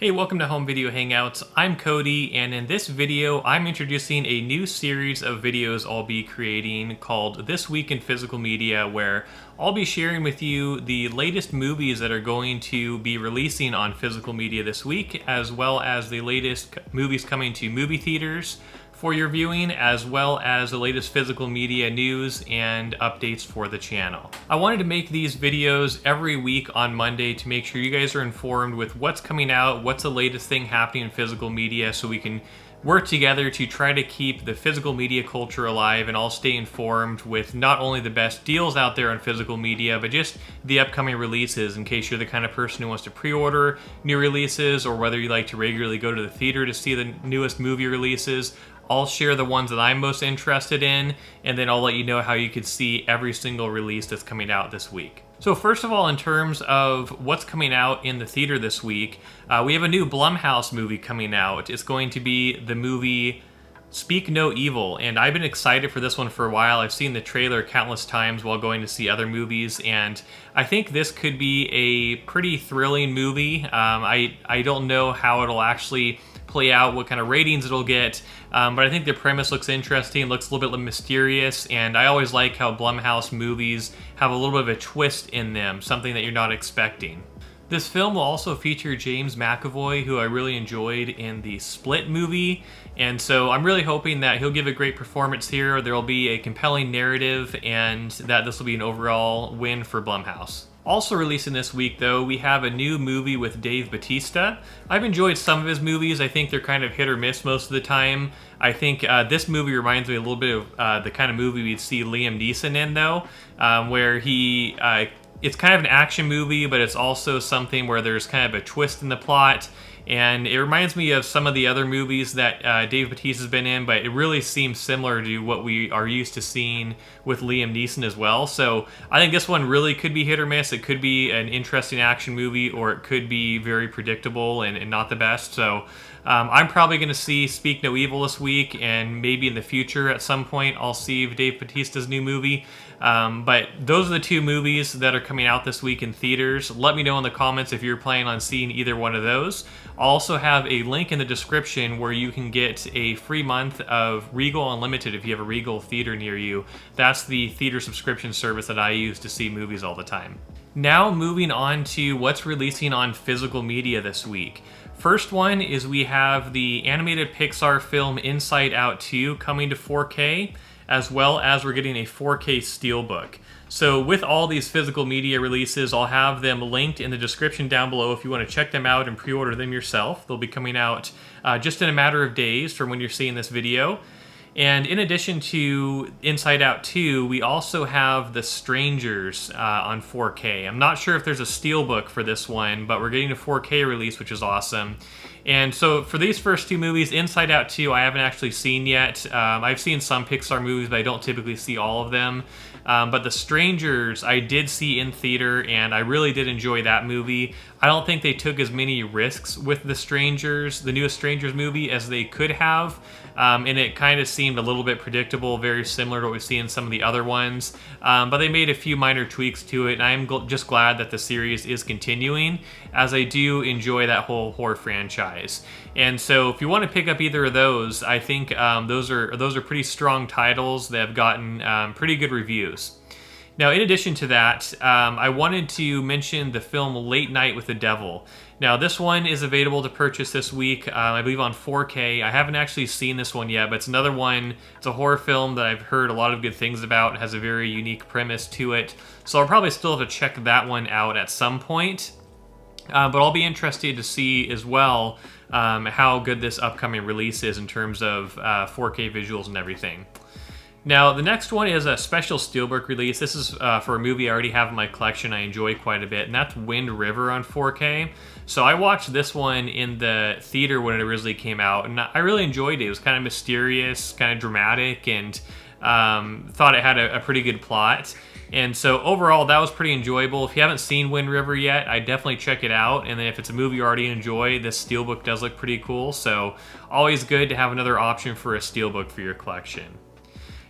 Hey, welcome to Home Video Hangouts. I'm Cody, and in this video, I'm introducing a new series of videos I'll be creating called This Week in Physical Media, where I'll be sharing with you the latest movies that are going to be releasing on physical media this week, as well as the latest movies coming to movie theaters for your viewing, as well as the latest physical media news and updates for the channel. I wanted to make these videos every week on Monday to make sure you guys are informed with what's coming out, what's the latest thing happening in physical media, so we can work together to try to keep the physical media culture alive and all stay informed with not only the best deals out there on physical media, but just the upcoming releases in case you're the kind of person who wants to pre-order new releases, or whether you like to regularly go to the theater to see the newest movie releases. I'll share the ones that I'm most interested in, and then I'll let you know how you could see every single release that's coming out this week. So first of all, in terms of what's coming out in the theater this week, we have a new Blumhouse movie coming out. It's going to be the movie Speak No Evil, and I've been excited for this one for a while. I've seen the trailer countless times while going to see other movies, and I think this could be a pretty thrilling movie. I don't know how it'll actually play out, what kind of ratings it'll get, but I think the premise looks interesting, looks a little bit mysterious, and I always like how Blumhouse movies have a little bit of a twist in them, something that you're not expecting. This film will also feature James McAvoy, who I really enjoyed in the Split movie, and so I'm really hoping that he'll give a great performance here, there will be a compelling narrative, and that this will be an overall win for Blumhouse. Also releasing this week, though, we have a new movie with Dave Batista. I've enjoyed some of his movies. I think they're kind of hit or miss most of the time. I think this movie reminds me a little bit of the kind of movie we'd see Liam Neeson in, though, where it's kind of an action movie, but it's also something where there's kind of a twist in the plot. And it reminds me of some of the other movies that Dave Batista's been in, but it really seems similar to what we are used to seeing with Liam Neeson as well. So I think this one really could be hit or miss. It could be an interesting action movie, or it could be very predictable and not the best. So I'm probably going to see Speak No Evil this week, and maybe in the future at some point I'll see Dave Batista's new movie. But those are the two movies that are coming out this week in theaters. Let me know in the comments if you're planning on seeing either one of those. I'll also have a link in the description where you can get a free month of Regal Unlimited if you have a Regal theater near you. That's the theater subscription service that I use to see movies all the time. Now moving on to what's releasing on physical media this week. First one is we have the animated Pixar film Inside Out 2 coming to 4K, as well as we're getting a 4K Steelbook. So with all these physical media releases, I'll have them linked in the description down below if you want to check them out and pre-order them yourself. They'll be coming out just in a matter of days from when you're seeing this video. And in addition to Inside Out 2, we also have The Strangers on 4K. I'm not sure if there's a Steelbook for this one, but we're getting a 4K release, which is awesome. And so for these first two movies, Inside Out 2, I haven't actually seen yet. I've seen some Pixar movies, but I don't typically see all of them. But The Strangers, I did see in theater, and I really did enjoy that movie. I don't think they took as many risks with The Strangers, the newest Strangers movie, as they could have. And it kind of seemed a little bit predictable, very similar to what we see in some of the other ones. But they made a few minor tweaks to it, and I'm just glad that the series is continuing, as I do enjoy that whole horror franchise. And so if you want to pick up either of those, I think those are pretty strong titles that have gotten pretty good reviews. Now, in addition to that, I wanted to mention the film Late Night with the Devil. Now, this one is available to purchase this week, I believe on 4K. I haven't actually seen this one yet, but it's another one. It's a horror film that I've heard a lot of good things about. It has a very unique premise to it. So I'll probably still have to check that one out at some point. But I'll be interested to see as well how good this upcoming release is in terms of 4K visuals and everything. Now, the next one is a special Steelbook release. This is for a movie I already have in my collection I enjoy quite a bit, and that's Wind River on 4K. So I watched this one in the theater when it originally came out, and I really enjoyed it. It was kind of mysterious, kind of dramatic, and thought it had a pretty good plot. And so overall, that was pretty enjoyable. If you haven't seen Wind River yet, I'd definitely check it out. And then if it's a movie you already enjoy, this Steelbook does look pretty cool. So always good to have another option for a Steelbook for your collection.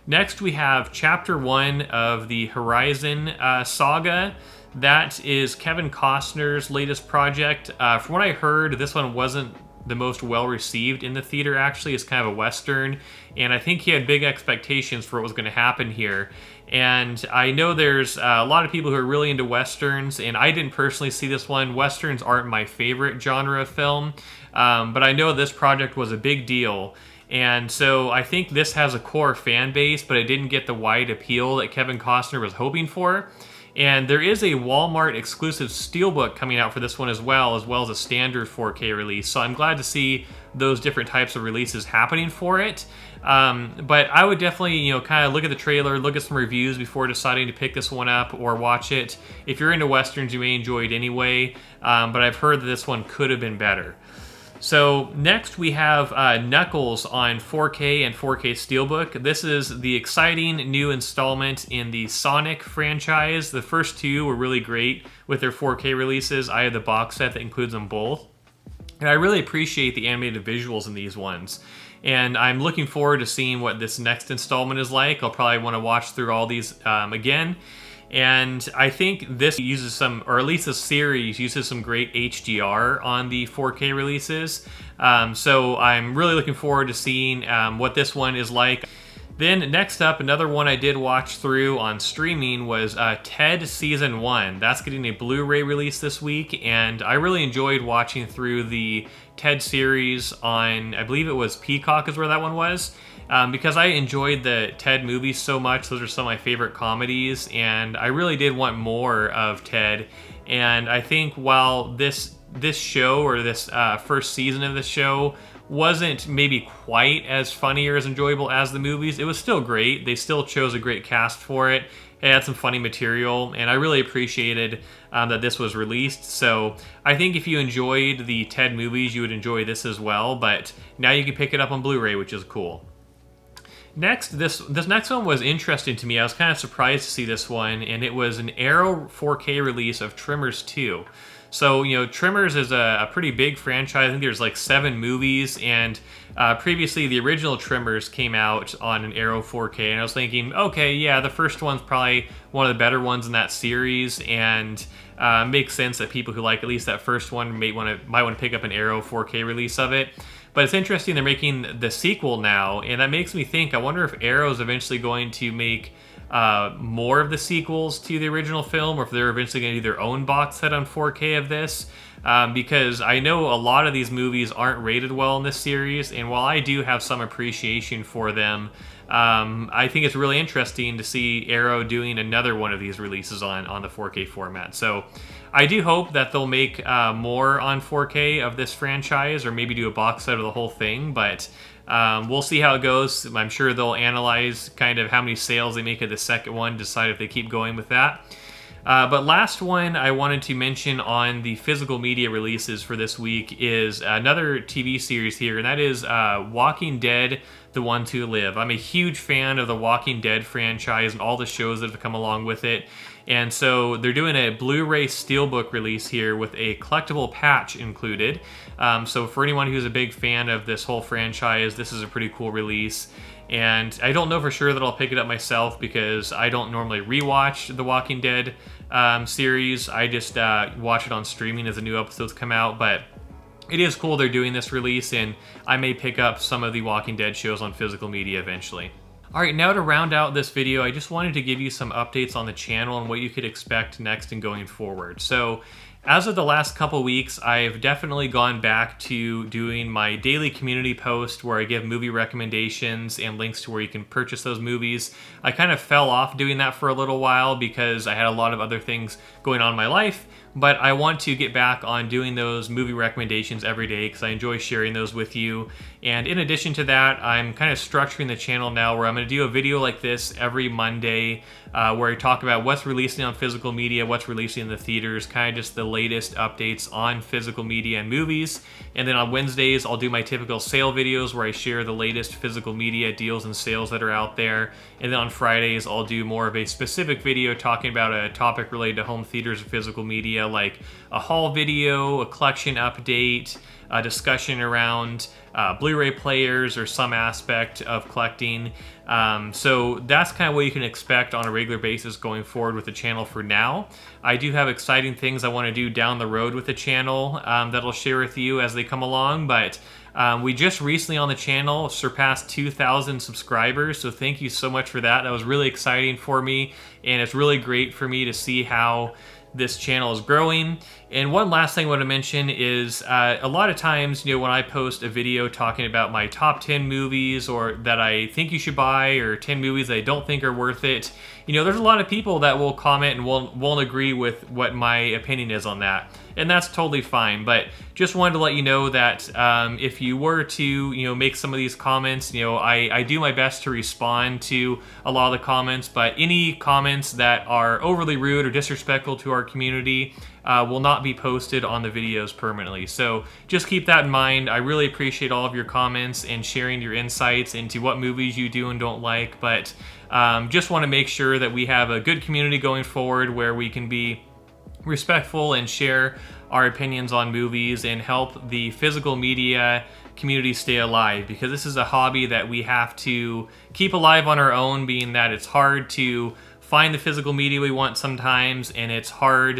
Next, we have Chapter 1 of the Horizon saga. That is Kevin Costner's latest project. From what I heard, this one wasn't the most well received in the theater. Actually, it's kind of a Western, and I think he had big expectations for what was going to happen here. And I know there's a lot of people who are really into Westerns, and I didn't personally see this one. Westerns aren't my favorite genre of film, but I know this project was a big deal. And so I think this has a core fan base, but it didn't get the wide appeal that Kevin Costner was hoping for. And there is a Walmart exclusive steelbook coming out for this one as well as a standard 4K release. So I'm glad to see those different types of releases happening for it. But I would definitely, kind of look at the trailer, look at some reviews before deciding to pick this one up or watch it. If you're into Westerns, you may enjoy it anyway. But I've heard that this one could have been better. So next we have Knuckles on 4K and 4K Steelbook. This is the exciting new installment in the Sonic franchise. The first two were really great with their 4K releases. I have the box set that includes them both. And I really appreciate the animated visuals in these ones. And I'm looking forward to seeing what this next installment is like. I'll probably want to watch through all these again. And I think this uses some, or at least the series uses some great HDR on the 4K releases. So I'm really looking forward to seeing what this one is like. Then next up, another one I did watch through on streaming was Ted Season 1. That's getting a Blu-ray release this week, and I really enjoyed watching through the Ted series on, I believe it was Peacock is where that one was. Because I enjoyed the Ted movies so much. Those are some of my favorite comedies, and I really did want more of Ted. And I think while this show, or this first season of the show, wasn't maybe quite as funny or as enjoyable as the movies, it was still great. They still chose a great cast for it. It had some funny material, and I really appreciated that this was released. So I think if you enjoyed the Ted movies, you would enjoy this as well. But now you can pick it up on Blu-ray, which is cool. Next, this next one was interesting to me. I was kind of surprised to see this one, and it was an Arrow 4K release of Tremors 2. So, Tremors is a pretty big franchise. I think there's like 7 movies, and previously the original Tremors came out on an Arrow 4K, and I was thinking, okay, yeah, the first one's probably one of the better ones in that series, and makes sense that people who like at least that first one might want to pick up an Arrow 4K release of it. But it's interesting they're making the sequel now, and that makes me think, I wonder if Arrow's eventually going to make more of the sequels to the original film, or if they're eventually going to do their own box set on 4K of this. Because I know a lot of these movies aren't rated well in this series, and while I do have some appreciation for them, I think it's really interesting to see Arrow doing another one of these releases on the 4K format. So I do hope that they'll make more on 4K of this franchise, or maybe do a box set of the whole thing, but we'll see how it goes. I'm sure they'll analyze kind of how many sales they make of the second one, decide if they keep going with that. But last one I wanted to mention on the physical media releases for this week is another TV series here, and that is Walking Dead: The Ones Who Live. I'm a huge fan of the Walking Dead franchise and all the shows that have come along with it. And so they're doing a Blu-ray Steelbook release here with a collectible patch included. So for anyone who's a big fan of this whole franchise, this is a pretty cool release. And I don't know for sure that I'll pick it up myself because I don't normally rewatch the Walking Dead series. I just watch it on streaming as the new episodes come out. But it is cool they're doing this release, and I may pick up some of the Walking Dead shows on physical media eventually. Alright, now to round out this video, I just wanted to give you some updates on the channel and what you could expect next and going forward. So, as of the last couple weeks, I've definitely gone back to doing my daily community post where I give movie recommendations and links to where you can purchase those movies. I kind of fell off doing that for a little while because I had a lot of other things going on in my life, but I want to get back on doing those movie recommendations every day because I enjoy sharing those with you. And in addition to that, I'm kind of structuring the channel now where I'm going to do a video like this every Monday where I talk about what's releasing on physical media, what's releasing in the theaters, kind of just the latest updates on physical media and movies. And then on Wednesdays, I'll do my typical sale videos where I share the latest physical media deals and sales that are out there. And then on Fridays, I'll do more of a specific video talking about a topic related to home theaters or physical media. media, like a haul video, a collection update, a discussion around Blu-ray players or some aspect of collecting. So that's kind of what you can expect on a regular basis going forward with the channel for now. I do have exciting things I want to do down the road with the channel that I'll share with you as they come along, but we just recently on the channel surpassed 2,000 subscribers, so thank you so much for that. That was really exciting for me, and it's really great for me to see how this channel is growing. And one last thing I want to mention is a lot of times, when I post a video talking about my top 10 movies or that I think you should buy or 10 movies that I don't think are worth it, there's a lot of people that will comment and won't agree with what my opinion is on that. And that's totally fine, but just wanted to let you know that if you were to, make some of these comments, I do my best to respond to a lot of the comments, but any comments that are overly rude or disrespectful to our community will not be posted on the videos permanently. So just keep that in mind. I really appreciate all of your comments and sharing your insights into what movies you do and don't like, but just want to make sure that we have a good community going forward where we can be respectful and share our opinions on movies and help the physical media community stay alive, because this is a hobby that we have to keep alive on our own, being that it's hard to find the physical media we want sometimes, and it's hard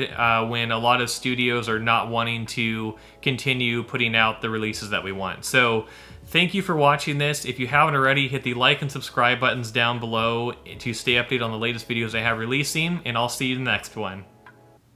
when a lot of studios are not wanting to continue putting out the releases that we want. So thank you for watching this. If you haven't already, hit the like and subscribe buttons down below to stay updated on the latest videos I have releasing, and I'll see you in the next one.